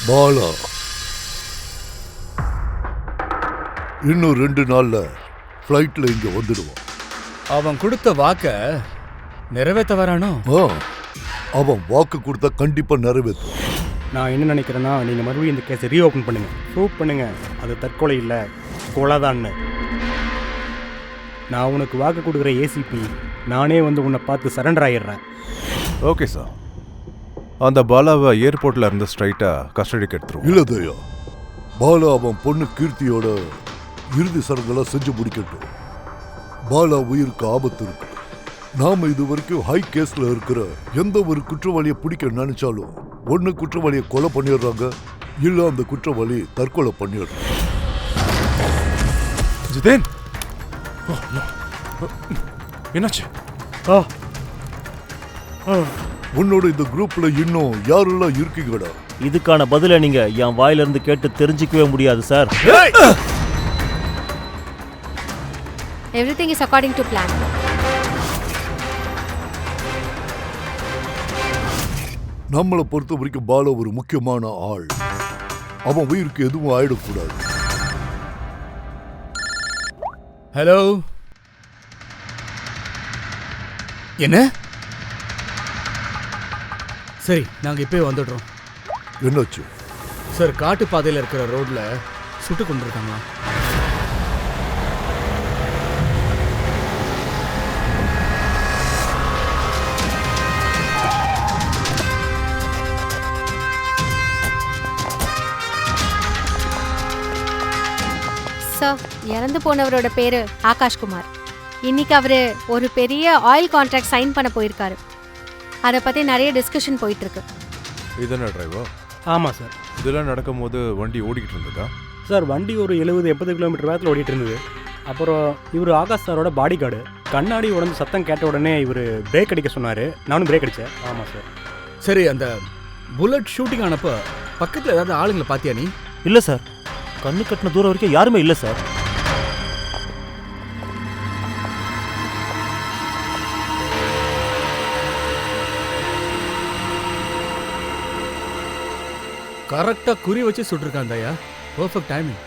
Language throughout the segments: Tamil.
பாலா இன்னும் 2 நாள்ல ஃப்ளைட்ல இங்க வந்துடுவான். அவன் கொடுத்த வாக்க நிறைவேற்ற வரானோ? அவன் வாக்கு கொடுத்தா கண்டிப்பா நிறைவேற்றும். நான் என்ன நினைக்கிறேன்னா, நீங்கள் மறுபடியும் இந்த கேஸை ரீஓப்பன் பண்ணுங்க, ப்ரூவ் பண்ணுங்க அது தற்கொலை இல்லை, கொலைதான்னு. நான் உனக்கு வாக்கு கொடுக்குற ஏசிபி, நானே வந்து உன்னை பார்த்து சரண்டர் ஆகிடுறேன். Okay sir. அந்த பாலாவை ஏர்போர்ட்ல இருந்து ஸ்ட்ரைட்டா கஸ்டடிக்கு எடுத்துருவோம். இல்ல தயா, பாலா அவன் பொண்ணு கீர்த்தியோட இறுதி சடங்கெல்லாம் செஞ்சு முடிக்கட்டும். பாலா உயிருக்கு ஆபத்து இருக்கு. நாம இது வரைக்கும் ஹை கேஸ்ல இருக்கிற எந்த ஒரு குற்றவாளியை பிடிக்க நினைச்சாலும் ஒன்னு குற்றவாளியை கொலை பண்ணிடுறாங்க, இல்ல அந்த குற்றவாளி தற்கொலை பண்ணிடுறாங்க. ஜிதேன், என்னாச்சு? உன்னோட இந்த குரூப்ல இன்னும் யாரெல்லாம் இருக்கீங்கடா? இதுக்கான பதிலை நீங்க என் வாயிலிருந்து கேட்டு தெரிஞ்சுக்கவே முடியாது sir. Everything is according to plan. நம்மளை பொறுத்த வரைக்கும் பாலா ஒரு முக்கியமான ஆள். அவன் உயிருக்கு எதுவும் ஆயிடக்கூடாது. ஹலோ, என்ன? சரி, நாங்க இப்பவே வந்துடுறோம். என்னாச்சு சார்? காட்டு பாதையில் இருக்கிற ரோட்ல சுட்டு கொண்டிருக்காங்களா? சார், இறந்து போனவரோட பேரு ஆகாஷ்குமார். இன்னைக்கு அவரு ஒரு பெரிய ஆயில் கான்ட்ராக்ட் சைன் பண்ண போயிருக்காரு. அதை பத்தி நிறைய டிஸ்கஷன் போயிட்டு இருக்கு. இதென்ன டிரைவர்? ஆமாம் சார். இதெல்லாம் நடக்கும் போது வண்டி ஓடிக்கிட்டு இருந்ததா? சார், வண்டி ஒரு 70-80 கிலோமீட்டர் வேகத்தில் ஓடிட்டு இருந்தது. அப்புறம் இவர் ஆகாஷ் சாரோட பாடி கார்டு. கண்ணாடி உடம்பு சத்தம் கேட்ட உடனே இவர் பிரேக் அடிக்க சொன்னார். நானும் பிரேக் அடித்தேன். ஆமாம் சார். சரி, அந்த புல்லட் ஷூட்டிங் ஆனப்போ பக்கத்தில் ஏதாவது ஆளுங்களை பார்த்தியா நீ? இல்ல சார், கண்ணு கட்டின தூரம் வரைக்கும் யாருமே இல்ல சார். கரெக்டா குறி வச்சு சுட்டிருக்கான் தயா. Perfect timing.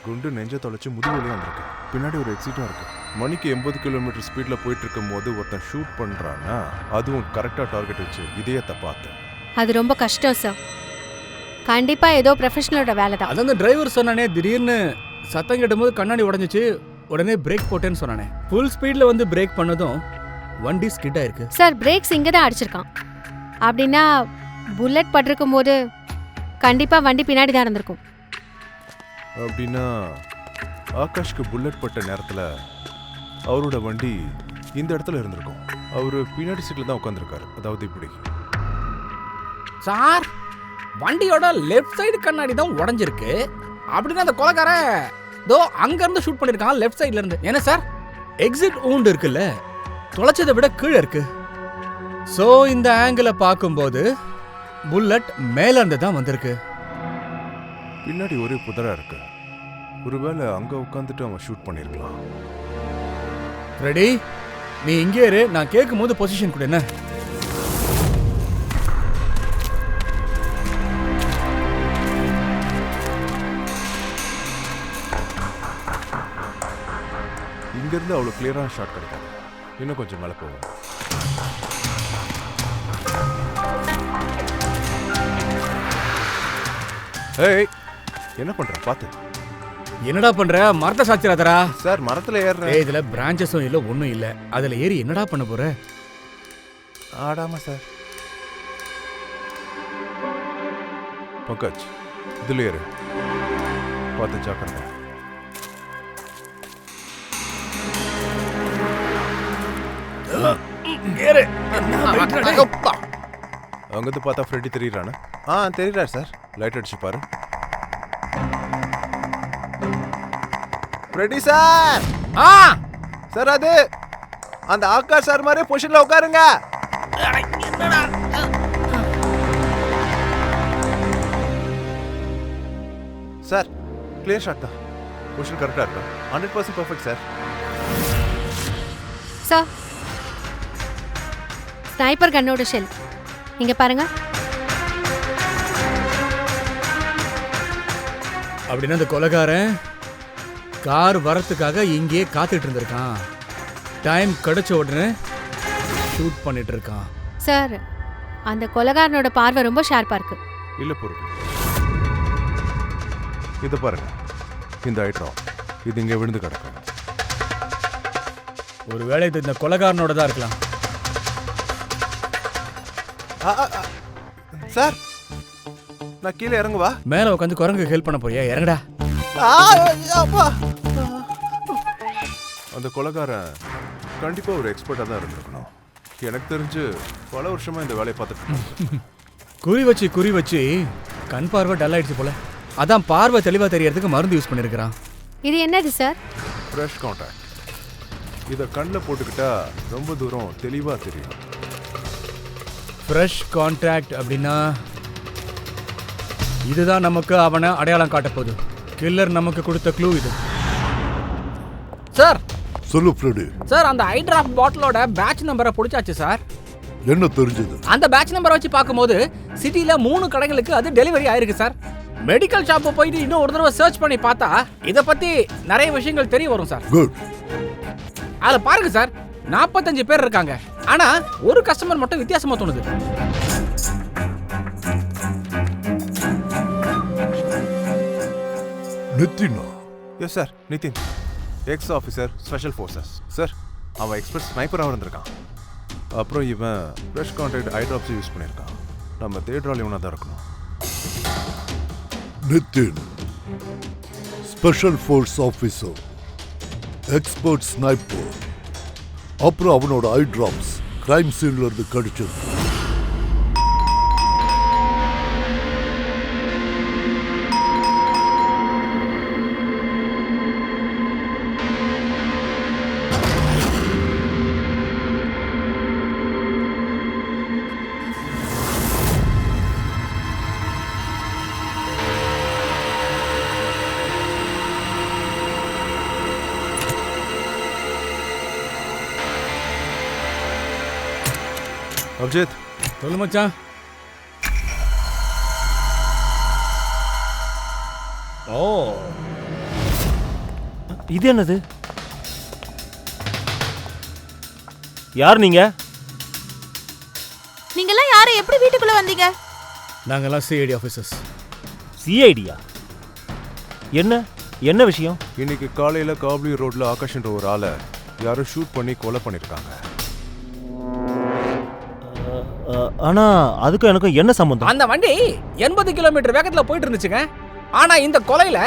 குண்டு நெஞ்ச தொலைச்சு முதுகுலையும் வந்திருக்கு. பின்னாடி ஒரு எக்ஸிட்டும் இருக்கு. மணிக்கு 80 கிலோமீட்டர் ஸ்பீட்ல போயிட்டு இருக்கும் போது ஒருத்தன் ஷூட் பண்றான்னா, அதுவும் கரெக்டா டார்கெட் வச்சு இதயத்தை பார்த்து. அது ரொம்ப கஷ்டம் சார். கண்டிப்பா ஏதோ ப்ரொஃபஷனலோட வேலை தான். அதான் அந்த டிரைவர் சொன்னானே, திடீர்னு சத்தம் கேட்டும்போது கண்ணாடி உடஞ்சிச்சு, உடனே பிரேக் போட்டேன்னு சொன்னானே. ஃபுல் ஸ்பீட்ல வந்து பிரேக் பண்ணதும் வண்டி ஸ்கிட் ஆயிருக்கு. சார், பிரேக்ஸ் இங்கே தான் அடிச்சிருக்கான். அப்படின்னா புல்லட் பட்டிருக்கும் போது கண்டிப்பா வண்டி பின்னாடி தான் இருந்திருக்கும். அப்படின்னா ஆகாஷ்க்கு புல்லட் பட்ட நேரத்தில் அவரோட வண்டி இந்த இடத்துல இருந்திருக்கும். அவர் பின்னாடி சீட்ல தான் உட்காந்துருக்காரு. அதாவது இப்படி. சார், வண்டியோட லெஃப்ட் சைடு கண்ணாடி தான் உடஞ்சிருக்கு. அப்படின்னா அந்த கொலைக்காரன் தோ அங்க இருந்து ஷூட் பண்ணிருக்கான், லெஃப்ட் சைடுல இருந்து. என்ன சார், எக்ஸிட் ஊண்டு இருக்குல்ல, தொலைச்சதை விட கீழே இருக்கு. சோ இந்த ஆங்கிளை பார்க்கும்போது புல்லட் மேல இருந்து தான் வந்திருக்கு. பின்னாடி ஒரே புதரா இருக்கு. ஒருவேளை அங்க உட்காந்துட்டு அவன் ஷூட் பண்ணிருக்கலாம். ரெடி, நீ இங்கே இரு, நான் கேட்கும் போது பொசிஷன் கொடு. என்ன? இங்கிருந்து அவ்வளோ கிளியரான ஷாட் கிடைக்காது. இன்னும் கொஞ்சம் மேலே போகும். ஏய், என்ன பண்ற? பார்த்து. என்னடா பண்ற? மரத்தை சாச்சிராதரா. சார், மரத்தில் ஏறுற. இதுல பிரான்ச்சஸும் இல்லை, ஒன்றும் இல்லை. அதில் ஏறி என்னடா பண்ண போற? ஆடாம சார். பங்கஜ், இதில் ஏறு. பார்த்து ஜாக்கிரதை. அங்கிருந்து பார்த்தா ஃப்ரெட்டி தெரியுறானே? தெரியுறாரு சார். லைட் அடிச்சு பாரு. Freddy sir. சார், அது அந்த ஆகாஷ் சார் மாதிரி பொசிஷன்ல உட்காருங்க. சார், கிளியர் ஷாட் தான். பொசிஷன் கரெக்டா இருக்கா? 100% பர்ஃபெக்ட் சார். சார், ஸ்னைப்பர் கன்னோட ஷெல் இங்க பாருங்க. அப்படின்னா அந்த கொலைகாரன் கார் வரத்துக்காக இங்கேயே காத்துட்டு இருந்திருக்கான். டைம் கிடைச்ச உடனே ஷூட் பண்ணிட்டு இருக்கான். சார் அந்த கொலைகாரனோட பார்வை ரொம்ப ஷார்ப்பா இருக்கு. இல்ல பொருள், இதை பாருங்க. இந்த ஐட்ரா இது இங்க விழுந்து கிடக்கும். ஒருவேளை இது இந்த கொலைகாரனோட தான் இருக்கலாம். சார், நான் கீழே இறங்குவா? மேல உட்காந்து குரங்கு ஹெல்ப் பண்ண போறியா? இறங்கடா. அந்த கொலைகாரன் கண்டிப்பா ஒரு எக்ஸ்பர்ட்டா தான் இருந்திருக்கணும். எனக்கு தெரிஞ்சு பல வருஷமா இந்த வேலையை பார்த்துட்டு குறி வச்சு கண் பார்வை டல் ஆயிடுச்சு போல. அதான் பார்வை தெளிவா தெரியறதுக்கு மருந்து யூஸ் பண்ணிருக்கான். இது என்னது சார்? Fresh contact. இதை கண்ணில் போட்டுக்கிட்டா ரொம்ப தூரம் தெளிவா தெரியும். ஃப்ரெஷ் கான்ட்ராக்ட் அப்படின்னா இதுதான் நமக்கு அவனை அடையாளம் காட்ட போகுது. கில்லர் நமக்கு கொடுத்த க்ளூ இது. சார் சொல்லு ஃப்ரெடி. சார், அந்த ஐ டிராப் பாட்டிலோட பேட்ச் நம்பரை பிடிச்சாச்சு சார். என்ன தெரிஞ்சது? அந்த பேட்ச் நம்பரை வச்சு பார்க்கும்போது சிட்டில 3 கடைகளுக்கு அது டெலிவரி ஆயிருக்கு சார். மெடிக்கல் ஷாப்பை போயிட்டு இன்னும் ஒரு தடவை சர்ச் பண்ணி பார்த்தா இதை பத்தி நிறைய விஷயங்கள் தெரிய வரும் சார். குட். அதில் பாருங்க சார், 45 பேர் இருக்காங்க. ஆனா ஒரு கஸ்டமர் மட்டும் வித்தியாசமா தோணுது. நித்தினா? Yes sir, Nitin, ex officer special forces. Sir, அவன் எக்ஸ்பர்ட் ஸ்னைப்பராக இருந்திருக்கான். அப்புறம் இவன் fresh contact eye drops use பண்ணியிருக்கான். நம்ம தேடுறால் இவனாக தான் இருக்கணும். Nitin special force officer, expert sniper. அப்புறம் அவனோட ஐ டிராப்ஸ் கிரைம் சீன்ல இருந்து கிடைச்சிருக்கு. அப்ஜித், சொல்லு மச்சான். ஓ, இது என்னது? யார் நீங்க? நீங்கெல்லாம் யாரை எப்படி வீட்டுக்குள்ள வந்தீங்க? நாங்கெல்லாம் சிஐடி ஆஃபீஸர்ஸ். சிஐடியா? என்ன விஷயம்? இன்னைக்கு காலையில காப்லி ரோட்ல ஆகாஷ்ன்ற ஒரு ஆளை யாரோ ஷூட் பண்ணி கொலை பண்ணிருக்காங்க. ஆனா அதுக்கும் எனக்கும் என்ன சம்பந்தம்? அந்த வண்டி 80 கிலோமீட்டர் வேகத்துல போயிட்டு இருந்துச்சுங்க. ஆனா இந்த கொலையில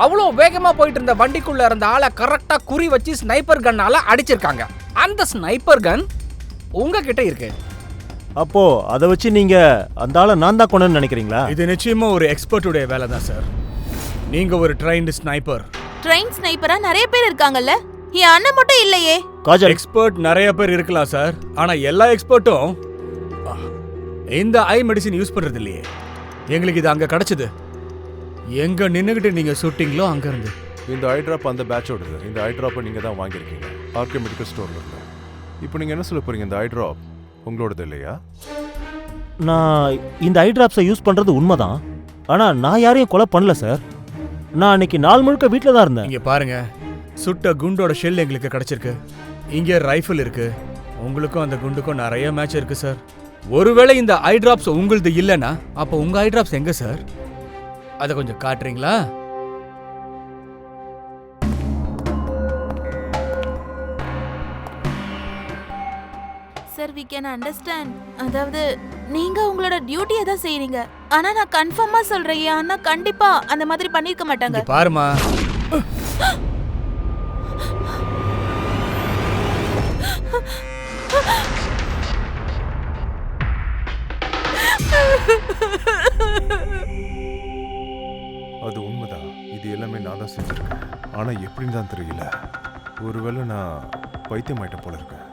அவ்வளோ வேகமா போயிட்டு இருந்த வண்டிக்குள்ள இருந்த ஆளை கரெக்டா குறி வச்சு ஸ்னைப்பர் கன்னால அடிச்சிருக்காங்க. அந்த ஸ்னைப்பர் கன் உங்ககிட்ட இருக்கு. அப்போ அதை வச்சு நீங்க அந்த ஆளை நான் தான் கொண்டேன்னு நினைக்கிறீங்களா? இது நிச்சயமா ஒரு எக்ஸ்பர்ட்டுடைய வேலை தான் சார். நீங்க ஒரு ட்ரைன்டு ஸ்னைப்பர். ட்ரெயின் ஸ்னைப்பரா நிறைய பேர் இருக்காங்கல்ல, என் அண்ணன் மட்டும் இல்லையே. காஜல், எக்ஸ்பர்ட் நிறைய பேர் இருக்கலாம் சார். ஆனா எல்லா எக்ஸ்பர்ட்டும் இந்த ஐ மெடிசின் யூஸ் பண்றது இல்லையே. எங்களுக்கு இது அங்க கிடைச்சது. எங்க நின்னுகிட்டு நீங்க ஷூட்டிங்களோ அங்க இருந்து. இந்த ஐ ட்ராப் அந்த பேட்சோடது. இந்த ஐ ட்ராப்பை நீங்க தான் வாங்கியிருக்கீங்க ஆர்கே மெடிக்கல் ஸ்டோர்ல இருந்து. இப்போ நீங்க என்ன சொல்ல போறீங்க? இந்த ஐ ட்ராப் உங்களோடது இல்லையா? நான் இந்த ஐ டிராப்ஸை யூஸ் பண்றது உண்மைதான். ஆனா நான் யாரையும் கொலை பண்ணல சார். நான் அன்னைக்கு நாள் முழுக்க வீட்டில் தான் இருந்தேன். இங்க பாருங்க, சுட்ட குண்டோட ஷெல் எங்களுக்கு கிடைச்சிருக்கு. இங்க ரைஃபிள் இருக்கு. உங்களுக்கும் அந்த குண்டுக்கும் நிறைய மேட்ச் இருக்கு சார். ஒருவேளை இந்த ஐ டிராப்ஸ் உங்களுது இல்லைன்னா அப்போ உங்க ஐ டிராப்ஸ் எங்க சார்? அதை கொஞ்சம் காட்டுறீங்களா? Sir, we can understand. அதாவது நீங்க உங்களோட டியூட்டியை தான் செய்றீங்க. ஆனா நான் கன்ஃபார்மா சொல்றேன், என் அண்ணா கண்டிப்பா அந்த மாதிரி பண்ணிருக்க மாட்டாங்க. இங்க பாருமா, அது உண்மைதான். இது எல்லாமே நான் தான் செஞ்சிருக்கேன். ஆனா எப்படின்னு தான் தெரியல. ஒருவேளை நான் பைத்தியமாயிட்டேன் போல இருக்கேன்.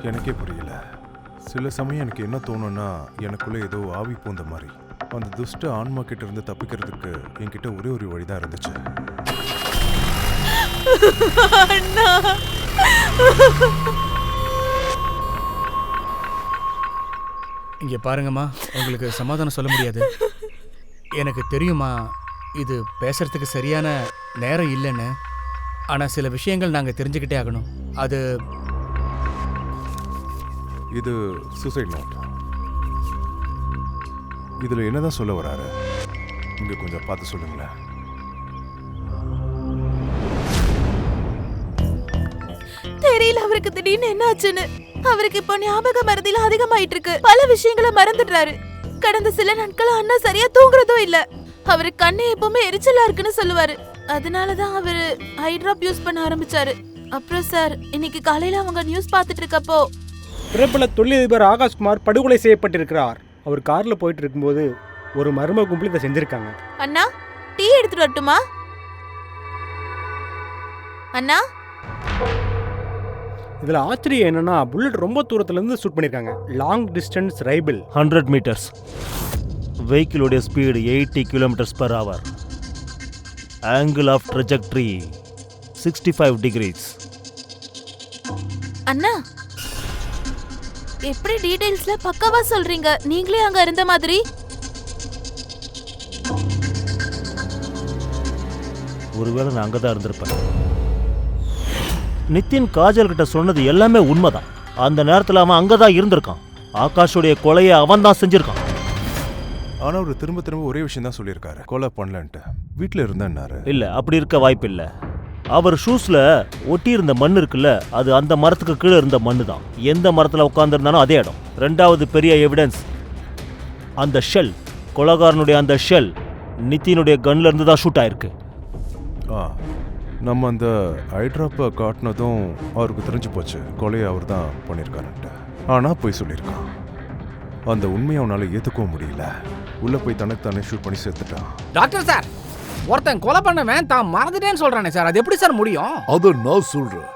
எனக்கே புரியல. சில சமயம் எனக்கு என்ன தோணும்னா, எனக்குள்ள ஏதோ ஆவி பூந்த மாதிரி. அந்த துஷ்ட ஆன்மா கிட்ட இருந்து தப்பிக்கிறதுக்கு என்கிட்ட ஒரே ஒரு வழிதான் இருந்துச்சு. இங்க பாருங்கம்மா, உங்களுக்கு சமாதானம் சொல்ல முடியாது. எனக்கு தெரியுமா, இது பேசுறதுக்கு சரியான நேரம் இல்லைன்னு, ஆனா சில விஷயங்கள் நாங்க தெரிஞ்சுக்கிட்டே ஆகணும். அது இது சூசைட் நோட். இதுல என்னதான் சொல்ல வராரு? இங்க கொஞ்சம் பார்த்து சொல்லுங்களேன். தெரியல அவருக்கு திடீர்னு என்ன ஆச்சுன்னு. அவருக்கு இப்போ ஞாபக மறதியில அதிகமாயிட்டு இருக்கு. பல விஷயங்களை மறந்துடுறாரு. கடந்த சில நாட்களா அண்ணா சரியா தூங்குறதும் இல்ல. அவரு கண்ணு எப்பவுமே எரிச்சலா இருக்குன்னு சொல்லுவாரு. அதனாலதான் அவரு ஐ டிராப் யூஸ் பண்ண ஆரம்பிச்சாரு. அப்புறம் சார், இன்னைக்கு காலையில அவங்க நியூஸ் பார்த்துட்டு இருக்கப்போ பிரபல தொழிலதிபர் ஆகாஷ்குமார் படுகொலை செய்யப்பட்டிருக்கிறார். அவர் கார்ல போயிட்டு இருக்கும்போது ஒரு மர்ம கும்பல் இதை செஞ்சிருக்காங்க. அண்ணா டீ எடுத்துட்டு வரட்டுமா? அண்ணா இதுல ஆச்சரியம் என்னன்னா, புல்லட் ரொம்ப தூரத்துல இருந்து ஷூட் பண்ணிருக்காங்க. Long distance rifle. 100 மீட்டர்ஸ். வெஹிக்கிளோடைய speed 80 km/h. Angle of trajectory 65 degrees. அண்ணா எப்படி டீடைல்ஸ்ல பக்காவா சொல்றீங்க? நீங்களே அங்க இருந்த மாதிரி. ஒருவேளை நான் அங்கதான் இருந்திருப்பேன். நிதின் காஜல் கிட்ட சொன்னது எல்லாமே உண்மைதான். அந்த நேரத்துல அவன் அங்கதான் இருந்திருக்கான். ஆகாஷோடைய கொலையை அவன் தான் செஞ்சிருக்கான். ஆனா அவரு திரும்ப திரும்ப ஒரே விஷயம் தான் சொல்லியிருக்காரு, கொலை பண்ணலன்ட்டு. வீட்டுல இருந்தாரு. இல்ல, அப்படி இருக்க வாய்ப்பு இல்ல. அவர் ஷூஸ்ல ஒட்டி இருந்த மண் இருக்குல்ல, அது அந்த மரத்துக்கு கீழே இருந்த மண்ணு தான். எந்த மரத்துல உட்கார்ந்துருந்தானோ அதே இடம். ரெண்டாவது பெரிய எவிடன்ஸ், அந்த ஷெல், கொலைகாரனுடைய அந்த ஷெல் நிதினுடைய கன்ல இருந்து தான் ஷூட் ஆயிருக்கு. நம்ம அந்த ஐட்ராப்பை காட்டினதும் அவருக்கு தெரிஞ்சு போச்சு கொலையை அவர் தான் பண்ணியிருக்காருன்ட்டு. ஆனால் போய் சொல்லியிருக்கான். அந்த உண்மையை அவனால் ஏற்றுக்கவும் முடியல. உள்ளே போய் தனக்கு தானே ஷூட் பண்ணி சேர்த்துட்டான். டாக்டர் சார், ஒருத்தன் கொலை பண்ணவன் தான் மறந்துட்டேன்னு சொல்றானே சார், அது எப்படி சார் முடியும்? அத நான் சொல்றேன்.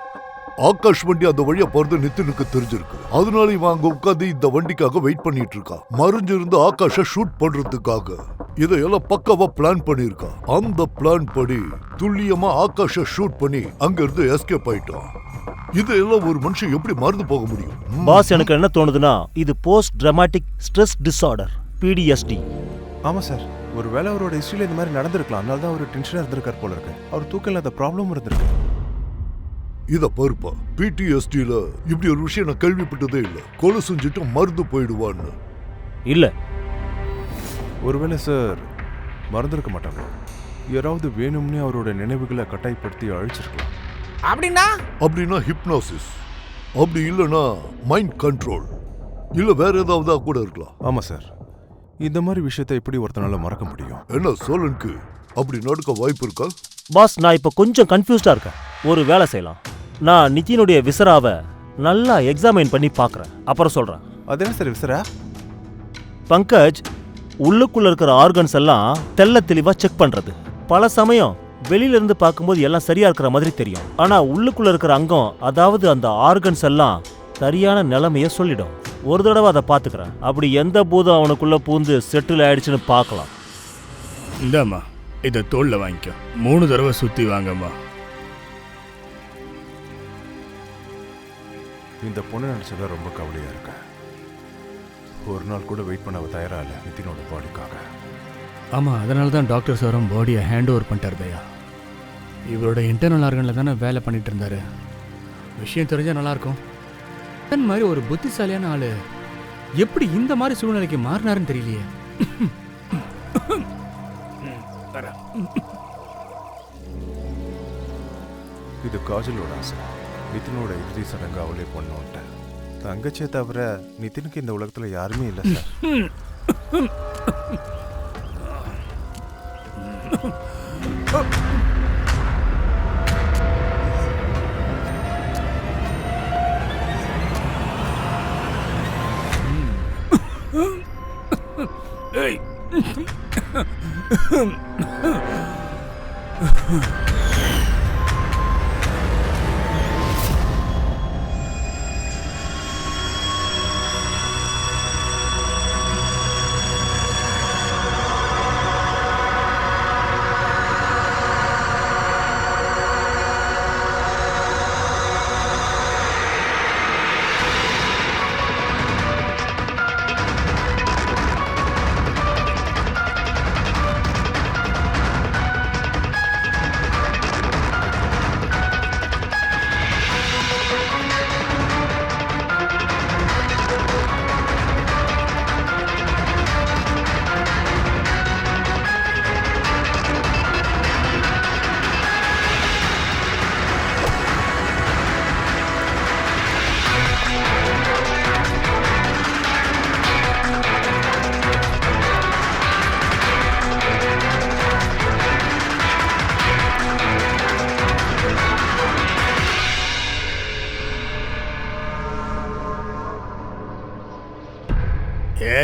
ஆகாஷ் வண்டி அந்த வழியா போறது நிதினுக்கு தெரிஞ்சிருக்கு. அதனால இவன் அங்க உட்காந்து இந்த வண்டிக்காக வெயிட் பண்ணிட்டு இருக்கான். மறைஞ்சிருந்து ஆகாஷ ஷூட் பண்றதுக்காக இதையெல்லாம் பக்காவா பிளான் பண்ணிருக்கான். அந்த பிளான் படி துல்லியமா ஆகாஷ ஷூட் பண்ணி அங்க இருந்து எஸ்கேப் ஆயிட்டான். இதெல்லாம் ஒரு மனுஷன் எப்படி மறந்து போக முடியும்? பாஸ், எனக்கு என்ன தோணுதுன்னா, இது post dramatic stress disorder, PTSD. ஆமாம் சார், ஒரு வேளை அவரோட ஹிஸ்ட்ரியில் இந்த மாதிரி நடந்திருக்கலாம். அதனால தான் அவர் டென்ஷனாக இருந்திருக்கார் போல இருக்கு. அவர் தூக்கம் இல்லாத ப்ராப்ளம் இருந்திருக்கு. இத பருப்பா, PTSDல இப்படி ஒரு விஷயம் நான் கேள்விப்பட்டதே இல்ல. கொலை செஞ்சுட்டு மறந்து போயிடுவான்னு. இல்ல, ஒருவேளை சார் மறந்துருக்க மாட்டாங்க. யாராவது வேணும்னே அவரோட நினைவுகளை கட்டாயப்படுத்தி அழிச்சிருக்கலாம். அப்படின்னா ஹிப்னாசிஸ், அப்படி இல்லைன்னா மைண்ட் கண்ட்ரோல், இல்ல வேற ஏதாவது கூட இருக்கலாம். ஆமா சார், இந்த மாதிரி விஷயத்தை எப்படி ஒருத்தனால மறக்க முடியும்? என்ன சோழனுக்கு அப்படி நடக்க வாய்ப்பு இருக்கா? பாஸ், நான் இப்ப கொஞ்சம் கன்ஃபியூஸ்டா இருக்கேன். ஒரு வேலை செய்யலாம். நான் நிதினுடைய விசராவை நல்லா எக்ஸாமைன் பண்ணி பார்க்கறேன், அப்புறம் சொல்றேன். அது என்ன சார் விசரா? பங்கஜ், உள்ளுக்குள்ள இருக்கிற ஆர்கன்ஸ் எல்லாம் தெள்ள தெளிவா செக் பண்றது. பல சமயம் வெளியில இருந்து பார்க்கும்போது எல்லாம் சரியா இருக்கிற மாதிரி தெரியும். ஆனா உள்ளுக்குள்ள இருக்கிற அங்கம், அதாவது அந்த ஆர்கன்ஸ் எல்லாம் சரியான நிலைமைய சொல்லிடும். ஒரு தடவை அதை பார்த்துக்கிறேன். அப்படி எந்த பூதம் அவனுக்குள்ள பூந்து செட்டில் ஆயிடுச்சுன்னு பார்க்கலாம். இந்தாம்மா, இதை தோல்ல வாங்கிக்க. 3 தடவை சுத்தி வாங்கம்மா. இந்த பொண்ணு நினைச்சதா ரொம்ப கவலையா இருக்க. ஒரு நாள் கூட வெயிட் பண்ண தயாரா இல்லை நிதினோட பாடிக்காக. ஆமாம், அதனால தான் டாக்டர் சாரும் பாடியை ஹேண்ட் ஓவர் பண்ணிட்டார் பையா. இவரோட இன்டர்னல் ஆர்கனில் தானே வேலை பண்ணிட்டு இருந்தாரு. விஷயம் தெரிஞ்சால் நல்லாயிருக்கும். இந்த மாதிரி ஒரு புத்திசாலியான ஆள் எப்படி இந்த மாதிரி சூழ்நிலைக்கு மாறினாருன்னு தெரியலையே. இது காஜலோட ஆசை. நிதினோட இறுதி சடங்கு அவளே பண்ணோன்ட்டு. தங்கச்சியை தவிர நிதினுக்கு இந்த உலகத்துல யாருமே இல்லை சார். ஏய்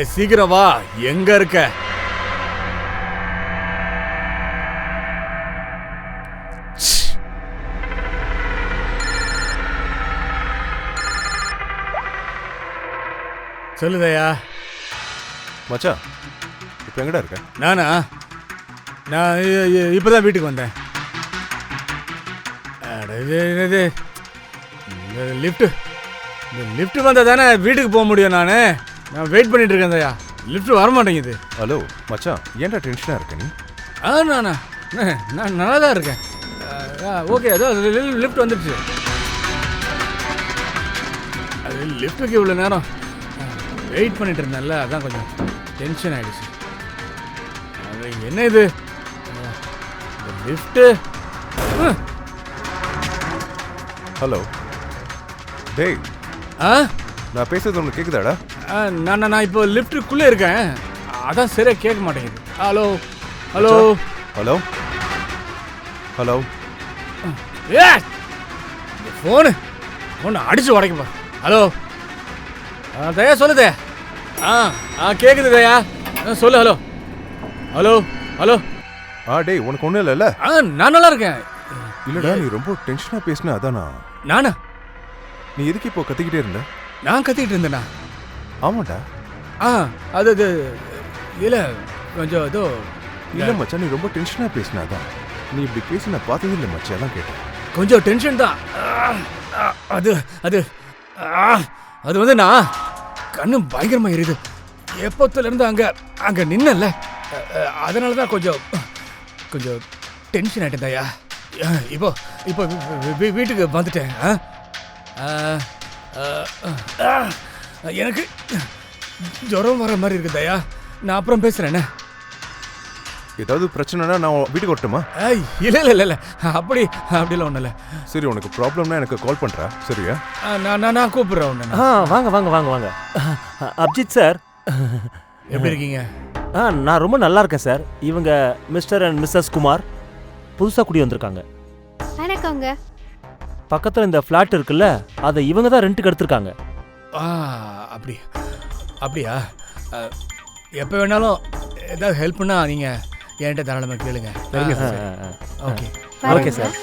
டேய் சீக்கிரம் வா, எங்க இருக்க? சொல்லுதையா. மச்சான் இப்போ எங்கடா இருக்க? நானா? நான் இப்பதான் வீட்டுக்கு வந்தேன். லிஃப்ட் வந்தா தானே வீட்டுக்கு போக முடியும். நான் வெயிட் பண்ணிட்டு இருக்கேன் தயா. லிஃப்ட் வர மாட்டேங்குது. ஹலோ மச்சான், ஏன்டா டென்ஷனாக இருக்க நீ? நானா நான் நல்லா தான் இருக்கேன். ஓகே, அதோ லிஃப்ட் வந்துடுச்சு. அது லிஃப்ட்டுக்கு இவ்வளோ நேரம் வெயிட் பண்ணிட்டு இருந்தேன்ல, அதான் கொஞ்சம் டென்ஷன் ஆயிடுச்சு. அது என்ன இது லிஃப்ட்டு? ஹலோ டேய், நான் பேசுறது உனக்கு கேட்குதாடா? நான் இப்போ லிஃப்ட்டுக்குள்ளே இருக்கேன், அதான் சரியாக கேட்க மாட்டேங்குது. Hello hello hello hello. ஏ ஃபோனு அடிச்சு உடைக்கப்பா. ஹலோ தயா சொல்லுதே. கேட்குது தயா, சொல்லு. Hello hello hello. டேய் உனக்கு ஒன்றும் இல்லைல்ல? நான் நல்லா இருக்கேன். இல்லைடா, நீ ரொம்ப டென்ஷனாக பேசின, அதானா? நானா? நீ எதுக்கு இப்போ கத்திக்கிட்டே இருந்த? நான் கத்திக்கிட்டு இருந்தேனா? ஆமாண்டா. அது இல்லை கொஞ்சம் ஏதோ இல்லை மச்சான், நீ ரொம்ப டென்ஷனாக பேசின, அதான். நீ இப்படி பேசி நான் பார்த்தது இல்லை மச்சான், அதான் கேட்டேன். கொஞ்சம் டென்ஷன் தான். அது அது அது வந்து நான் கண்ணு பயங்கரமா எரியுது. எப்போத்துலேருந்து அங்கே நின்னல, அதனால தான் கொஞ்சம் டென்ஷன் ஆகிட்டேன் தயா. இப்போ வீட்டுக்கு வந்துட்டேன். எனக்கு ஜுரம் வர மாதிரி இருக்கு தயா. நான் அப்புறம் பேசுகிறேன். ஏதாவது பிரச்சனைனா நான் வீட்டுக்கு வரட்டுமா? இல்லை அப்படிலாம் ஒன்றும் இல்லை. சரி, உனக்கு ப்ராப்ளம்னா எனக்கு கால் பண்ணுறா, சரியா? நான் கூப்பிட்றேன் ஒன்று. வாங்க. அபிஜித் சார், எப்படி இருக்கீங்க? நான் ரொம்ப நல்லா இருக்கேன் சார். இவங்க மிஸ்டர் அண்ட் மிஸ்ஸஸ் குமார், புதுசாக குடி வந்திருக்காங்க. வணக்கங்க. பக்கத்தில் இந்த ஃப்ளாட் இருக்குல்ல, அதை இவங்க தான் ரெண்ட்டுக்கு எடுத்திருக்காங்க. அப்படியா? எப்போ வேணாலும் ஏதாவது ஹெல்ப்னா நீங்கள் என்கிட்ட தாராளமாக கேளுங்க. சரிங்க சார். Okay sir.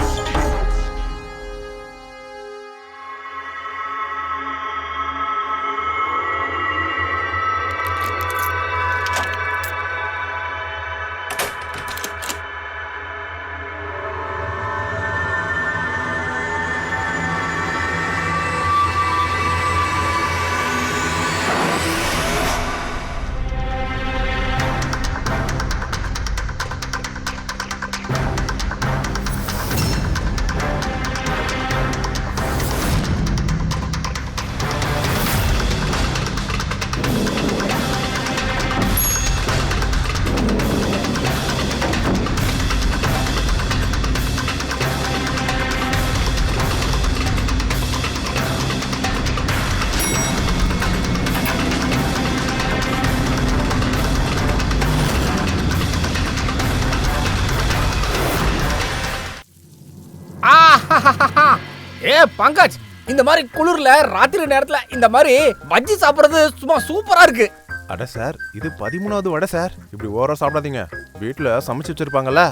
பங்கஜ், இந்த மாதிரி குளிர்ல ராத்திரி நேரத்துல இந்த மாதிரி பஜ்ஜி சாப்பிடுறது சும்மா சூப்பரா இருக்கு. அட சார், இது 13வது வடை சார். இப்படி ஓவரா சாப்பிடாதீங்க. வீட்டில் சமைச்சு வச்சிருப்பாங்கல்ல,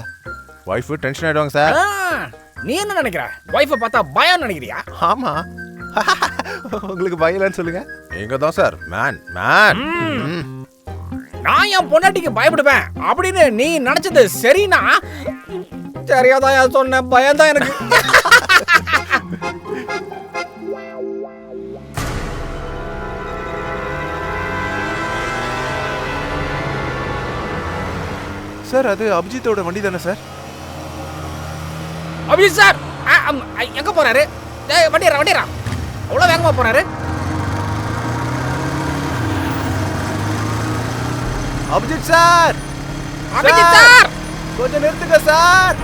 வைஃப் டென்ஷன் ஆயிடுவாங்க சார். நீ என்ன நினைக்கிற? வைஃபை பார்த்தா பயம் நினைக்கிறியா? ஆமா. உங்களுக்கு பயம் இல்லைன்னு சொல்லுங்க. எங்க தான் சார் மேன். நான் என் பொண்டாட்டிக்கு பயப்படுவேன் அப்படின்னு நீ நினைச்சது சரினா தெரியாதா சொன்ன? பயம் தான் எனக்கு. சார், அது அபிஜித்தோட வண்டி தானே சார்? அபிஜித் சார் எங்க போறாரு? வண்டியரா அவ்வளவு வேகமா போறாரு? அபிஜித் சார், கொஞ்சம் நிறுத்துங்க சார்.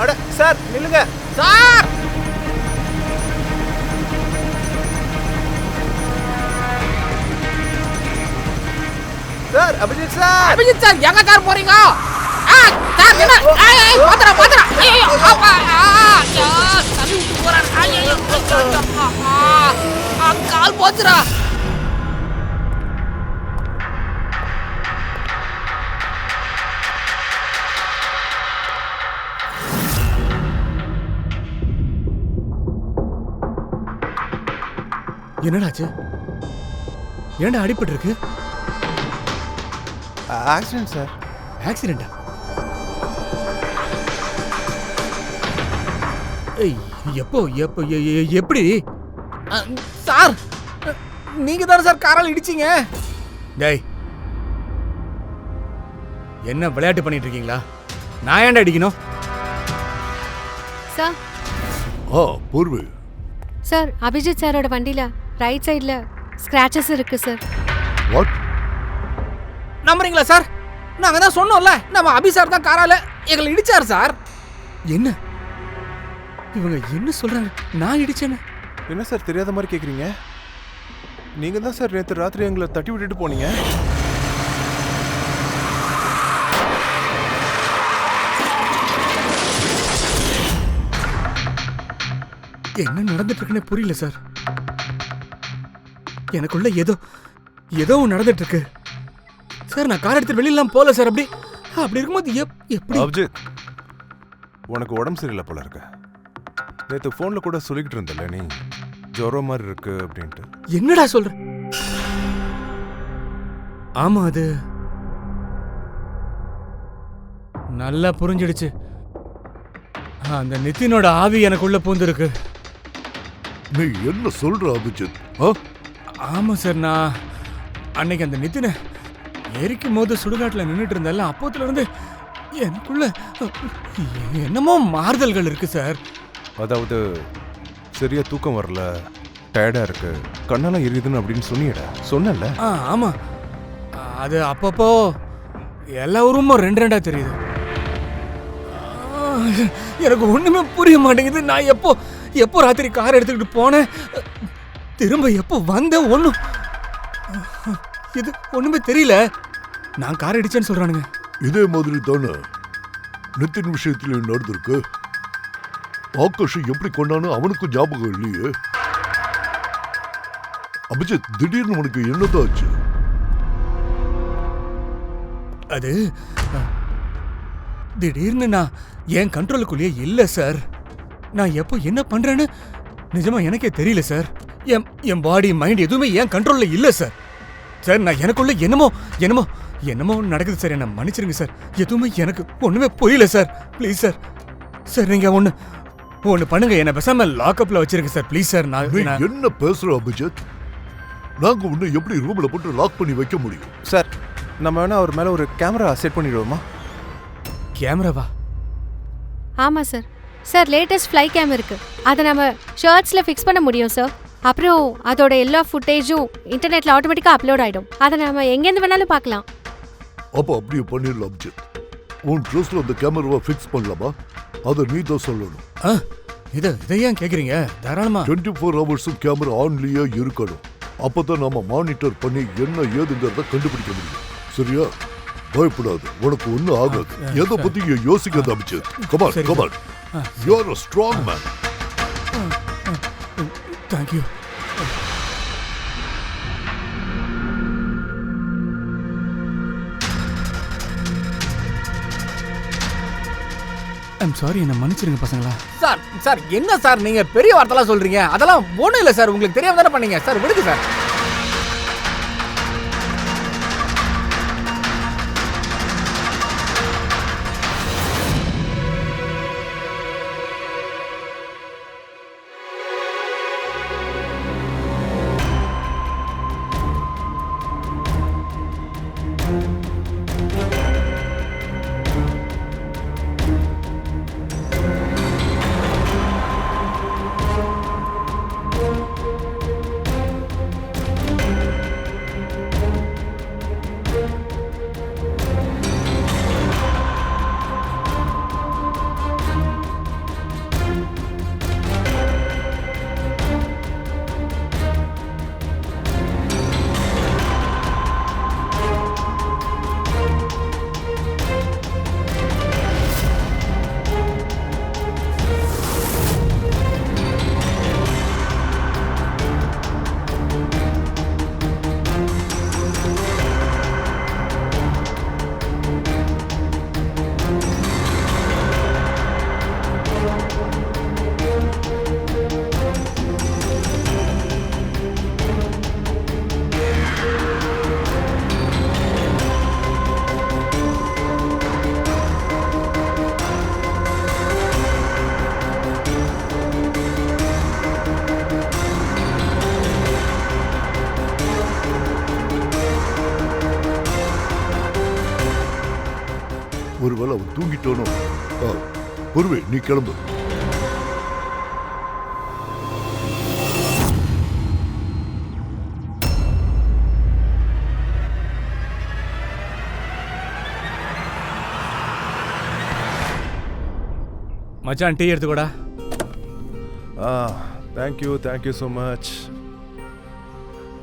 அட சார், நில்லுங்க சார். சார். அபிஜித் சார், எங்க கார் போறீங்க? சார் என்ன? பாத்துறா. ஐயோ அப்பா, தள்ளி விட்டு போறாரு. ஐயோ கால் போச்சுடா. என்னடாச்சு? ஏன்டா அடிபட்டு இருக்கு? Accident sir. ஆக்சிடென்டா? எப்போ எப்போ எப்படி? சார், நீங்க தானே சார் காரால் இடிச்சீங்க? டேய், என்ன விளையாட்டு பண்ணிட்டு இருக்கீங்களா? நான் ஏன்டா அடிக்கணும்? சார் பூர்வி, சார் அபிஜித் சாரோட வண்டியில ரைட் சைடுல ஸ்கிராச்சஸ் இருக்கு சார். வாட்? நம்புறீங்களா சார்? நாங்க தான் சொன்னோம்ல, நம்ம அபி சார் தான் காரால எங்களை இடிச்சார் சார். என்ன இவங்க என்ன சொல்றாங்க? நான் இடிச்சேன்னு? என்ன சார் தெரியாத மாதிரி கேட்குறீங்க? நீங்கள் தான் சார் நேற்று ராத்திரி எங்களை தட்டி விட்டுட்டு போனீங்க. என்ன நடந்துட்டு இருக்குன்னு புரியல சார். எனக்குள்ள ஏதோ நடந்துட்டு இருக்கு சார். நான் கார் எடுத்து வெளியெல்லாம் போல சார். அப்படி இருக்கும்போது எப்படி? அபிஜித், உனக்கு உடம்பு சரியில்லை போல இருக்கு. நேற்று ஃபோனில் கூட சொல்லிக்கிட்டு இருந்தல நீ ஜுரம் மாதிரி இருக்கு அப்படின்ட்டு. என்னடா சொல்ற? ஆமா, அது நல்லா புரிஞ்சிடுச்சு. அந்த நிதினோட ஆவி எனக்குள்ள பூந்துருக்கு. நீ என்ன சொல்ற அபிஜித்? ஆமா சார், நான் அன்னைக்கு அந்த நிதினை எரிக்கும் போது சுடுகாட்டில் நின்றுட்டு இருந்தால அப்போத்துல இருந்து எனக்குள்ள என்னமோ மாறுதல்கள் இருக்கு சார். அதாவது சரியா தூக்கம் வரல, டயர்டா இருக்கு, கண்ணெல்லாம் எரியுதுன்னு அப்படின்னு சொன்னல. ஆமா, அது அப்பப்போ எல்லா ஊரும் ரெண்டா தெரியுது. எனக்கு ஒண்ணுமே புரிய மாட்டேங்குது. நான் எப்போ ராத்திரி கார் எடுத்துக்கிட்டு போனேன், திரும்ப எப்போ வந்தேன், இது ஒண்ணுமே தெரியல. நான் கார் அடிச்சேன்னு சொல்றானுங்க. இதே மாதிரி தானே நித்தின் விஷயத்திலையும் நடந்திருக்கு. ஆகாஷ் எப்படி கொண்டான்னு அவனுக்கும் ஞாபகம் இல்லையே. அபிஜித், திடீர்னு உனக்கு என்னதான் ஆச்சு? அது திடீர்னு நான் என் கண்ட்ரோலுக்குள்ளேயே இல்ல சார். நான் எப்போ என்ன பண்றேன்னு நிஜமா எனக்கே தெரியல சார். என் பாடி மைண்ட் எதுவுமே என் கண்ட்ரோல்ல இல்ல சார். சார், நான் எனக்குள்ள என்னமோ நடக்குது சார். என்ன மன்னிச்சிருங்க சார். எதுவுமே எனக்கு ஒண்ணுமே புரியல சார். Please sir. சார், நீங்க ஒண்ணு பண்ணுங்க, என்ன பேசாம லாக்அப்ல வச்சிருங்க சார். Please sir. நீ என்ன பேசுற அபிஜித்? நாங்க உன்னை எப்படி ரூம்ல போட்டு லாக் பண்ணி வைக்க முடியும்? சார், நம்ம வேணா அவர் மேல ஒரு கேமரா செட் பண்ணிடுவோமா? கேமராவா? ஆமா sir. Sir, latest fly game இருக்கு. அதை நம்ம ஷர்ட்ஸ்ல ஃபிக்ஸ் பண்ண முடியும் சார். அப்புறம் அதோட எல்லா ஃபுட்டேஜும் இன்டர்நெட்ல ஆட்டோமேட்டிக்கா அப்லோட் ஆயிடும். அதை நம்ம எங்கேருந்து வேணாலும் பார்க்கலாம். அப்ப அப்படியே பண்ணிடலாம் அபிஜித். உன் ட்ரெஸ்ல அந்த கேமராவை ஃபிக்ஸ் பண்ணலாமா? அதை நீ தான் சொல்லணும். இதை ஏன் கேக்குறீங்க? தாராளமா 24 ஹவர்ஸும் கேமரா ஆன்லயே இருக்கணும். அப்பதான் நாம மானிட்டர் பண்ணி என்ன ஏதுங்கிறத கண்டுபிடிக்க முடியும். சரியா? பயப்படாது, உனக்கு ஒன்னும் ஆகாது. எதை பத்தி யோசிக்காத Abhijit. Come on. You are a strong man. Thank you. I'm sorry, என்ன மன்னிச்சிருங்க பசங்களா. சார் என்ன சார் நீங்க பெரிய வார்த்தைலாம் சொல்றீங்க? அதெல்லாம் ஒண்ணும் இல்ல சார். உங்களுக்கு தெரியாம தானே பண்ணீங்க சார். விடுங்க சார். ஒருவேளை அவன் தூங்கிட்டானோ. பொறுவே, நீ கிளம்பு. மச்சான் டீ எடுத்துக்கோடா. Thank you so much.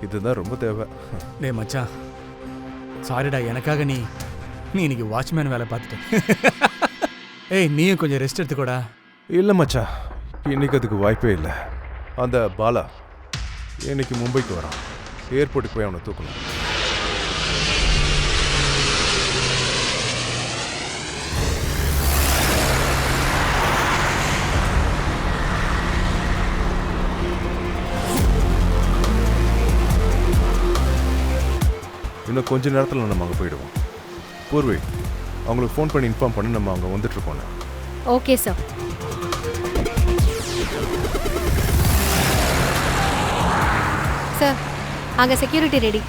இதுதான் ரொம்ப தேவை. டேய் மச்சான், சாரிடா, எனக்காக நீ இன்னைக்கு வாட்ச்மேன் வேலை பார்த்துட்டேன். ஏய், நீயும் கொஞ்சம் ரெஸ்ட் எடுத்துக்கோடா. இல்லை மச்சான், இன்னைக்கு அதுக்கு வாய்ப்பே இல்லை. அந்த பாலா இன்னைக்கு மும்பைக்கு வரான். ஏர்போர்ட்டுக்கு போய் அவனை தூக்கணும். இன்னும் கொஞ்ச நேரத்தில் நம்ம அங்கே போயிடுவோம். பூர்வி, அவங்களுக்கு ஃபோன் பண்ணி இன்ஃபார்ம் பண்ணி நம்ம அங்கே வந்துட்டுருக்கோம். Okay sir. சார், அங்கே security ready.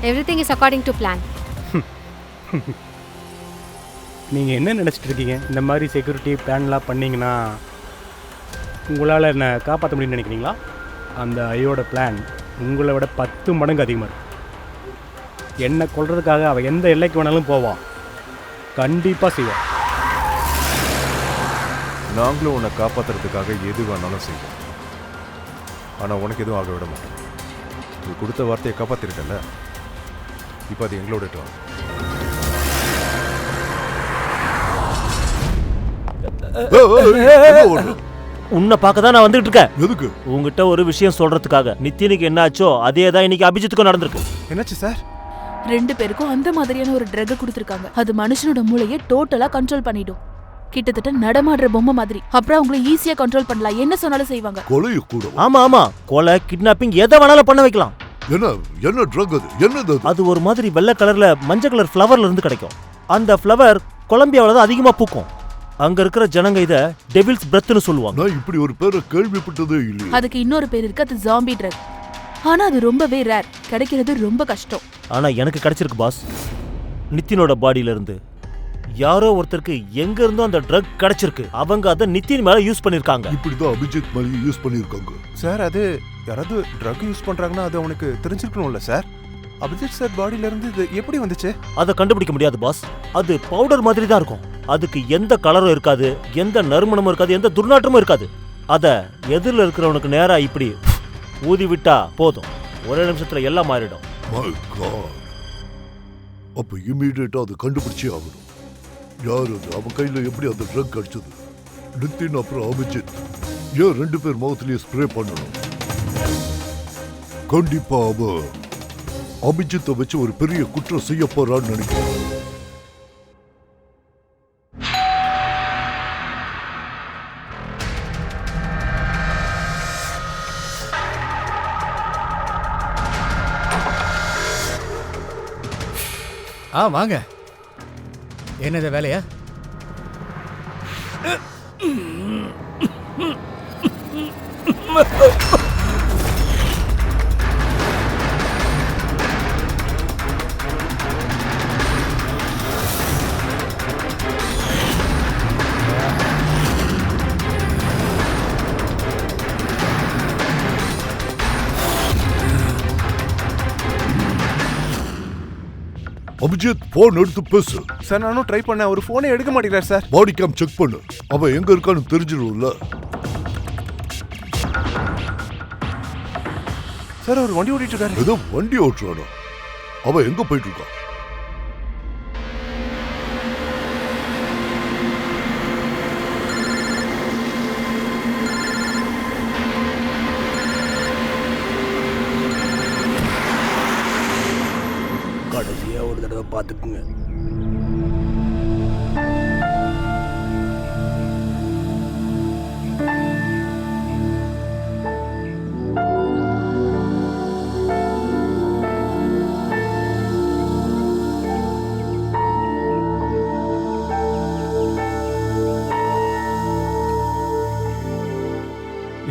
Everything is according to plan. நீங்கள் என்ன நினச்சிட்டு இருக்கீங்க? இந்த மாதிரி செக்யூரிட்டி பிளான்லாம் பண்ணிங்கன்னா உங்களால் என்ன காப்பாற்ற முடியும்னு நினைக்கிறீங்களா? அந்த ஐயோட பிளான் உங்களை விட 10 மடங்கு அதிகமாக இருக்கும். என்னை கொல்றதுக்காக அவள் எந்த எல்லைக்கு வேணாலும் போவான். கண்டிப்பாக செய்வான். நாங்களும் உன்னை காப்பாற்றுறதுக்காக எது வேணாலும் செய்வோம். ஆனால் உனக்கு எதுவும் ஆக விட மாட்டோம். நீ கொடுத்த வார்த்தையை காப்பாற்றிருக்கல, இப்போ அது எங்களோட டர்ன். உன்னை பார்க்க தான் நான் வந்துட்டு இருக்கேன். எதுக்கு? உங்ககிட்ட ஒரு விஷயம் சொல்றதுக்காக. நித்தினுக்கு என்ன ஆச்சோ அதே தான் இன்னைக்கு அபிஜித்துக்கும் நடந்திருக்கு. என்னாச்சு சார்? 2 பேருக்கும் அந்த மாதிரியான ஒரு ட்ரக் கொடுத்துருக்காங்க. அது மனுஷனோட மூளையை டோட்டலா கண்ட்ரோல் பண்ணிடும். கிட்டத்தட்ட நடமாடுற பொம்மை மாதிரி. அப்புறம் அவங்கள ஈஸியா கண்ட்ரோல் பண்ணலாம். என்ன சொன்னாலும் செய்வாங்க. கொலைய கூட. ஆமா, கொலை, கிட்னாப்பிங் எதை வேணாலும் பண்ண வைக்கலாம். என்ன ட்ரக் அது? என்னது? அது ஒரு மாதிரி வெள்ளை கலர்ல மஞ்சள் கலர் ஃப்ளவர்ல இருந்து கிடைக்கும். அந்த ஃப்ளவர் கொலம்பியாவில தான் அதிகமா பூக்கும். அங்க இருக்கிற ஜனங்க இத டெவில்ஸ் பிரெத்னு சொல்லுவாங்க. நான் இப்படி ஒரு பேரை கேள்விப்பட்டதே இல்லை. அதுக்கு இன்னொரு பேர் இருக்கு. அது ஜாம்பி ட்ரக். ஆனா அது ரொம்பவே ரேர். கிடைக்கிறது ரொம்ப கஷ்டம். ஆனா எனக்கு கிடைச்சிருக்கு பாஸ். நித்தினோட பாடியில இருந்து யாரோ ஒருத்தருக்கு எங்க இருந்தோ அந்த ட்ரக் கிடைச்சிருக்கு. அவங்க அதை நித்தின் மேல யூஸ் பண்ணிருக்காங்க. இப்படிதான் அபிஜித் மேல யூஸ் பண்ணிருக்காங்க. சார், அது யாராவது ட்ரக் யூஸ் பண்றாங்கன்னா அது அவனுக்கு தெரிஞ்சிருக்கணும்ல சார். அபிஜித் சார் பாடியில இருந்து இது எப்படி வந்துச்சு? அதை கண்டுபிடிக்க முடியாது பாஸ். அது பவுடர் மாதிரி தான் இருக்கும். அதுக்கு எந்த கலரும் இருக்காது, எந்த நறுமணமும் இருக்காது, எந்த துர்நாற்றமும் இருக்காது. அத எதிரில் இருக்கிறவனுக்கு நேரா இப்படி ஊதி விட்டா போதும், ஒரே நிமிஷத்துல எல்லாம் மாறிடும். My God. அப்ப இமீடியட்டா அதை கண்டுபிடிச்சே ஆகணும். யார் அது? அவன் கையில எப்படி அந்த ட்ரக் கிடைச்சது? நித்தின் அப்புறம் அபிஜித் ஏன் 2 பேர் மவுத்லயே ஸ்ப்ரே பண்ணணும்? கண்டிப்பா அவன் அபிஜித்தை வச்சு ஒரு பெரிய குற்றம் செய்ய போறான்னு நினைக்கிறேன். வாங்க. என்னது வேலையா? அபிஜித், போன் எடுத்து பேசு. சார், நானும் ட்ரை பண்ணேன். ஒரு போனே எடுக்க மாட்டேங்கிறார் சார். பாடி கேம் செக் பண்ணு. அவன் எங்க இருக்கான்னு தெரிஞ்சிடும்ல. சார், அவர் வண்டி ஓட்டிட்டு இருக்காரு. ஏதோ வண்டி ஓட்டுறானோ? அவன் எங்க போயிட்டு இருக்கான்? கடைசியா ஒரு தடவை பார்த்துக்குங்க.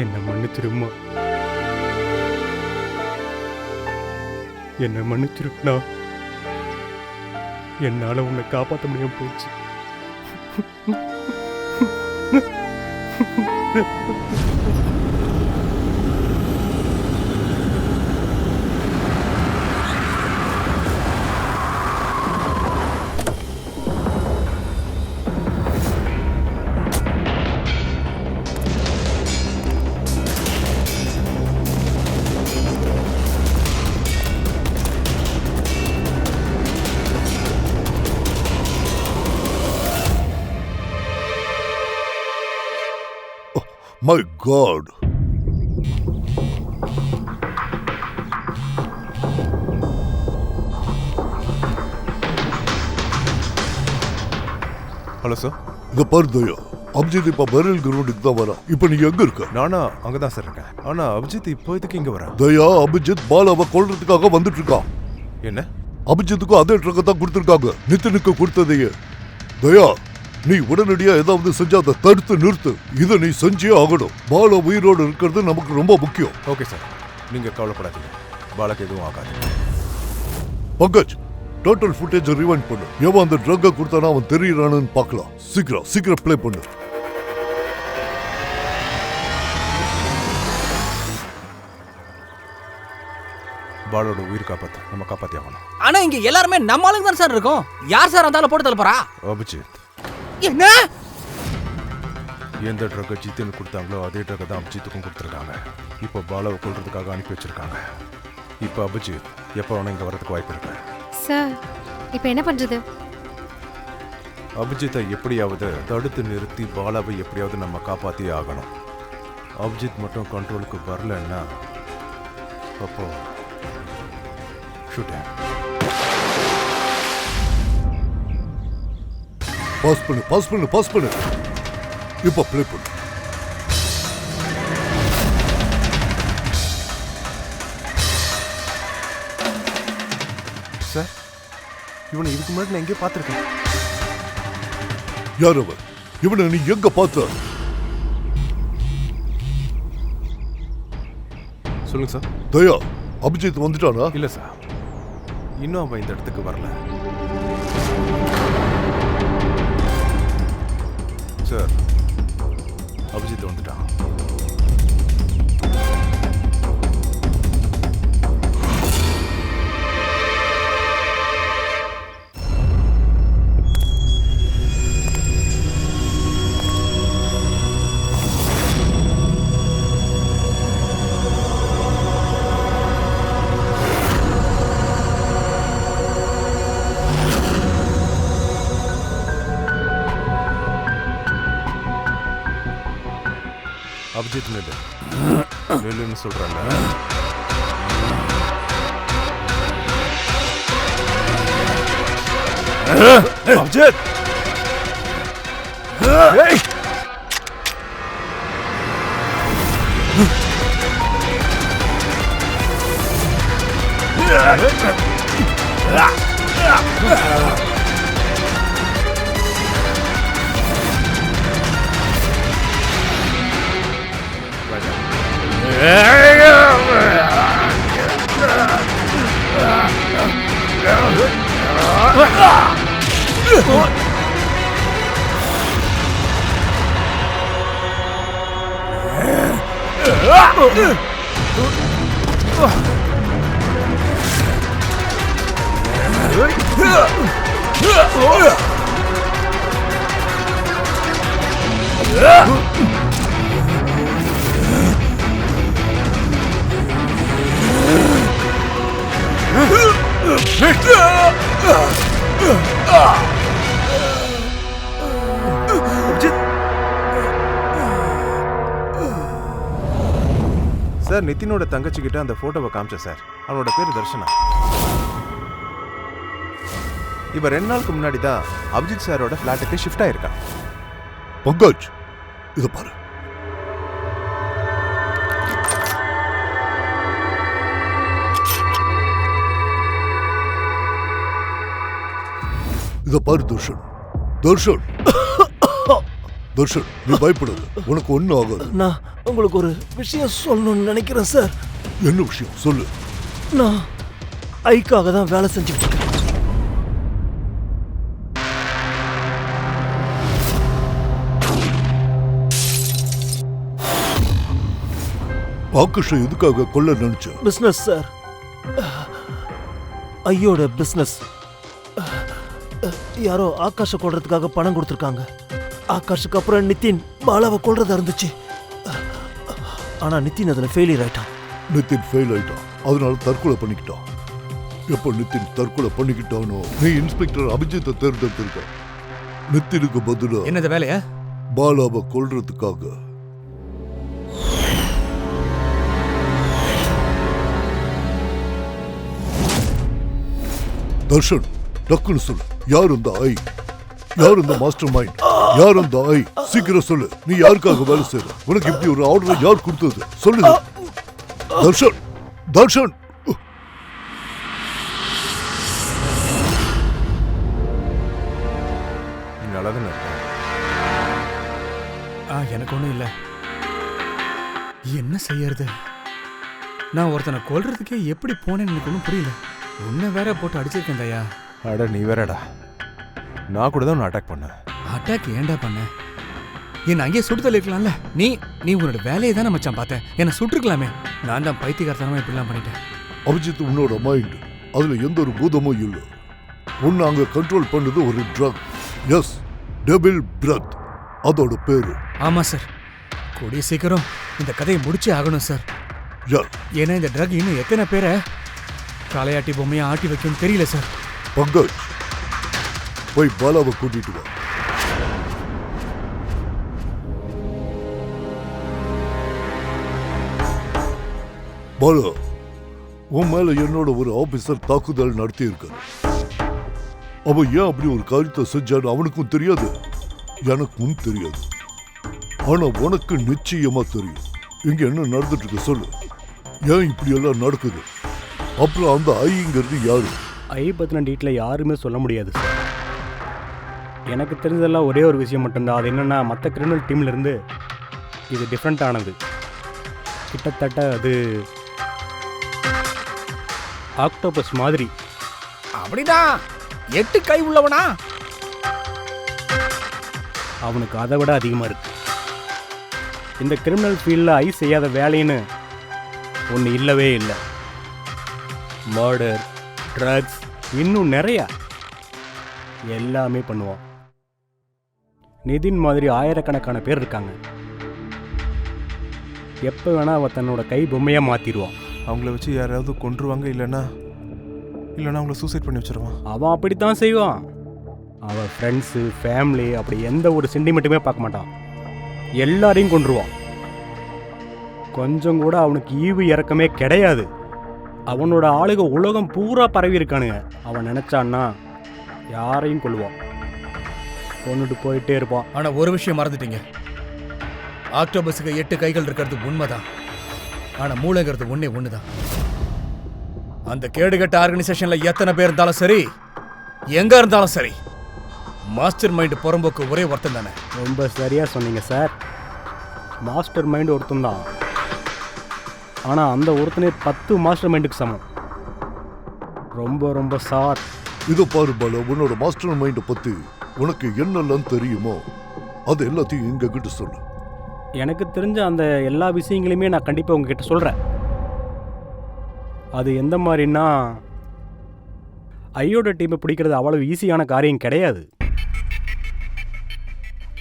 என்னை மன்னிச்சிருமா, என்னை மன்னிச்சிருக்கா. என்னால உன்னை காப்பாற்ற முடியாம போச்சு. My God. Hello sir. இங்க பாரு தயா, அபிஜித் இப்ப பரல் கிரவுண்டுக்கு தான் வரா. இப்ப நீ எங்க இருக்க? நானா அங்கதான் சார் இருக்கேன். ஆனா அபிஜித் இப்போ இதுக்கு இங்க வரா? தயா, அபிஜித் பாலாவை கொல்றதுக்காக வந்துட்டு இருக்கான். என்ன? அபிஜித்துக்கும் அதே ட்ரக்கை தான் கொடுத்துருக்காங்க, நிதினுக்கு கொடுத்ததையே. தயா, நீ உடனடியா ஏதாவது செஞ்சு அதை தடுத்து நிறுத்து. இதை நீ செஞ்சே ஆகணும். பாலா உயிரோடு இருக்கிறது நமக்கு ரொம்ப முக்கியம். ஓகே சார், நீங்க கவலைப்படாதீங்க. பாலாக்கு எதுவும் ஆகாது. பங்கஜ், டோட்டல் ஃபுட்டேஜ் ரிவைண்ட் பண்ணு. எவன் அந்த ட்ரக்கை கொடுத்தானா அவன் தெரியறானு பார்க்கலாம். சீக்கிரம் சீக்கிரம் ப்ளே பண்ணு. பாலோட உயிர் காப்பாற்ற நம்ம காப்பாத்தி ஆகணும். ஆனா இங்க எல்லாருமே நம்ம ஆளுங்க தான் சார் இருக்கோம். யார் சார் அந்த ஆளை போட்டு தள்ளப்பறா? அபிஜித். என்ன? எந்த ட்ரக்கை ஜித்துன்னு கொடுத்தாங்களோ அதே ட்ரக்கை தான் அபிஜித்துக்கும் கொடுத்துருக்காங்க. இப்போ பாலாவை கொல்றதுக்காக அனுப்பி வச்சிருக்காங்க. இப்போ அபிஜித் எப்போ வேணா இங்கே வரதுக்கு வாய்ப்பு இருக்கு. சார் இப்போ என்ன பண்றது? அபிஜித்தை எப்படியாவது தடுத்து நிறுத்தி பாலாவை எப்படியாவது நம்ம காப்பாற்றி ஆகணும். அபிஜித் மட்டும் கண்ட்ரோலுக்கு வரலன்னா அப்போ ஷூட். பாஸ் பண்ணு, பாஸ் பண்ணு, பாஸ் பண்ணு. இப்போ ப்ளே பண்ணு. சார், இவனை இதுக்கு முன்னாடி நான் எங்கேயோ பார்த்துருக்கேன். யார் அவன்? இவனை நீ எங்க பார்த்த? சொல்லுங்க சார். தயா, அபிஜித் வந்துட்டானா? இல்லை சார், இன்னும் அவன் இந்த இடத்துக்கு வரல. சார், அபிஜித் வந்துட்டான். அபிஜித் நெல்லு நெல்லுன்னு சொல்றாங்க. அபிஜித், சார், நிதினோட தங்கச்சி கிட்ட அந்த போட்டோவை காமிச்சேன் சார். அவனோட பேரு தர்ஷனா. இவ 2 நாளுக்கு முன்னாடி தான் அபிஜித் சாரோட பிளாட்டுக்கு ஷிஃப்ட் ஆயிருக்கான். பங்கஜ், இத பாரு. இத பாரு தர்ஷன். தர்ஷன், தர்ஷன், நீ பயப்படாத. உனக்கு ஒன்னும் ஆகாது. நான் உங்களுக்கு ஒரு விஷயம் சொல்லணும்னு நினைக்கிறேன் சார். என்ன விஷயம் சொல்லு. நான் ஐக்காக தான் வேலை செஞ்சுக்கிட்டு இருக்கேன். ஆகாஷை எதுக்காக கொல்ல நினைச்ச? பிஸ்னஸ் சார், ஐயோட பிஸ்னஸ். யாரோ ஆகாஷை கொல்றதுக்காக பணம் கொடுத்துருக்காங்க. ஆகாஷுக்கு அப்புறம் நிதின் பாலாவை கொல்றதா இருந்துச்சு. ஆனா நிதின் அதுல ஃபெயிலியர் ஆயிட்டான். நிதின் ஃபெயில் ஆயிட்டான், அதனால தற்கொலை பண்ணிக்கிட்டான். எப்ப நிதின் தற்கொலை பண்ணிக்கிட்டானோ நீ இன்ஸ்பெக்டர் அபிஜித்தை தேர்ந்தெடுத்திருக்க. நிதினுக்கு பதிலா என்னது வேலையா? பாலாவை கொல்றதுக்காக. தர்ஷன், டக்குன்னு சொல்லு, யார் இந்த ஐ? யார் இந்த மாஸ்டர் மைண்ட்? யார் இந்த ஐ? சீக்கிரம் சொல்லு. நீ யாருக்காக வேலை செய்யற? உனக்கு இப்படி ஒரு ஆர்டர் யார் கொடுத்தது? சொல்லு தர்ஷன். தர்ஷன், நீ நல்லா தானே இருக்க? எனக்கு ஒன்றும் இல்லை. என்ன செய்யறது? நான் ஒருத்தனை கொல்றதுக்கே எப்படி போனேன்னு எனக்கு ஒன்றும் புரியல. உன்னை வேற போட்டு அடிச்சிருக்கேன் தயா. அட நீ வேறடா, நான் கூட தான் உன்னை அட்டாக் பண்ணேன். அட்டாக் ஏன்டா பண்ண? என்ன அங்கேயே சுட்டு தள்ளிருக்கலாம்ல. நீ நீ உன்னோட வேலையை தானே மச்சான் பார்த்தேன். என்னை சுட்டுருக்கலாமே. நான் தான் பைத்தியக்காரத்தனமா இப்படிலாம் பண்ணிட்டேன். அபிஜித் உன்னோட மைண்ட், அதுல எந்த ஒரு பூதமும் இல்லை. உன்னை அங்க கண்ட்ரோல் பண்ணது ஒரு ட்ரக். எஸ், டெபிள் பிரெத் அதோட பேரு. ஆமா சார், கூடிய சீக்கிரம் இந்த கதையை முடிச்சே ஆகணும் சார். ஏன்னா இந்த ட்ரக் இன்னும் எத்தனை பேரை காளையாட்டி பொம்மையை ஆட்டி வைக்கும் தெரியல சார். பங்கஜ், போய் பாலாவை கூட்டிட்டு வா. பாலா, உன் மேல என்னோட ஒரு ஆபீசர் தாக்குதல் நடத்தி இருக்காரு. அவன் ஏன் அப்படி ஒரு காரியத்தை செஞ்சான்னு அவனுக்கும் தெரியாது, எனக்கும் தெரியாது. ஆனா உனக்கு நிச்சயமா தெரியும். இங்க என்ன நடந்துட்டு இருக்கு சொல்லு. ஏன் இப்படி எல்லாம் நடக்குது? அப்புறம் அந்த ஐங்கிறது யாரு? ஐ பற்றின டீட்டில் யாருமே சொல்ல முடியாது சார். எனக்கு தெரிஞ்சதெல்லாம் ஒரே ஒரு விஷயம் மட்டும்தான். அது என்னென்னா, மற்ற கிரிமினல் டீம்லேருந்து இது டிஃப்ரெண்ட் ஆனது. கிட்டத்தட்ட அது ஆக்டோபஸ் மாதிரி. அப்படின்னா 8 கை உள்ளவனா? அவனுக்கு அதை விட அதிகமாக இருக்கு. இந்த கிரிமினல் ஃபீல்டில் ஐ செய்யாத வேலைன்னு ஒன்று இல்லவே இல்லை. மர்டர், ட்ரக்ஸ், இன்னும் நிறையா எல்லாமே பண்ணுவான். நிதின் மாதிரி ஆயிரக்கணக்கான பேர் இருக்காங்க. எப்போ வேணால் அவன் தன்னோட கை பொம்மையாக மாற்றிடுவான். அவங்கள வச்சு யாராவது கொன்றுவாங்க, இல்லைன்னா அவங்கள சூசைட் பண்ணி வச்சிருவான். அவன் அப்படித்தான் செய்வான். அவன் ஃப்ரெண்ட்ஸு, ஃபேமிலி அப்படி எந்த ஒரு சென்டிமெண்ட்டுமே பார்க்க மாட்டான். எல்லாரையும் கொன்றுவான். கொஞ்சம் கூட அவனுக்கு ஈவு இறக்கமே கிடையாது. அவனோட ஆளுக உலகம் பூரா பரவி இருக்கானுங்க. அவன் நினைச்சான்னா யாரையும் கொல்லுவான், கொண்டுட்டு போயிட்டே இருப்பான். ஆனா ஒரு விஷயம் மறந்துட்டீங்க. ஆக்டோபஸுக்கு 8 கைகள் இருக்கிறது உண்மைதான். ஆனா மூளைங்கிறது ஒண்ணுதான். அந்த கேடுகட்ட ஆர்கனைசேஷன்ல எத்தனை பேர் இருந்தாலும் சரி, எங்க இருந்தாலும் சரி, மாஸ்டர் மைண்ட் புறம்போக்கு ஒரே ஒருத்தன் தானே. ரொம்ப சரியா சொன்னீங்க சார். மாஸ்டர் மைண்ட் ஒருத்தன் தான். ஆனால் அந்த ஒருத்தனே 10 மாஸ்டர் மைண்டுக்கு சமம். ரொம்ப ரொம்ப சார். இதை பாரு பாலா, உன்னோட மாஸ்டர் மைண்டை பத்தி உனக்கு என்னெல்லாம் தெரியுமோ அது எல்லாத்தையும் எங்க கிட்ட சொல்லு. எனக்கு தெரிஞ்ச அந்த எல்லா விஷயங்களையுமே நான் கண்டிப்பாக உங்ககிட்ட சொல்கிறேன். அது எந்த மாதிரின்னா, ஐயோட டீமை பிடிக்கிறது அவ்வளவு ஈஸியான காரியம் கிடையாது.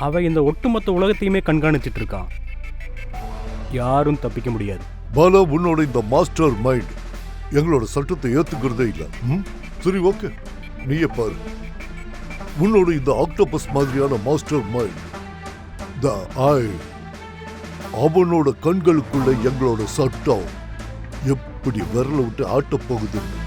அவன் இந்த ஒட்டுமொத்த உலகத்தையுமே கண்காணிச்சிட்டு இருக்கான். யாரும் தப்பிக்க முடியாது. பாலா, உன்னோட இந்த மாஸ்டர் மைண்ட் எங்களோட சட்டத்தை ஏத்துக்கிறதே இல்லை. சரி, ஓகே, நீயே பாரு. உன்னோட இந்த ஆக்டோபஸ் மாதிரியான மாஸ்டர் மைண்ட், த ஐ, அவனோட கண்களுக்குள்ள எங்களோட சட்டம் எப்படி விரல விட்டு ஆட்டப் போகுதுன்னு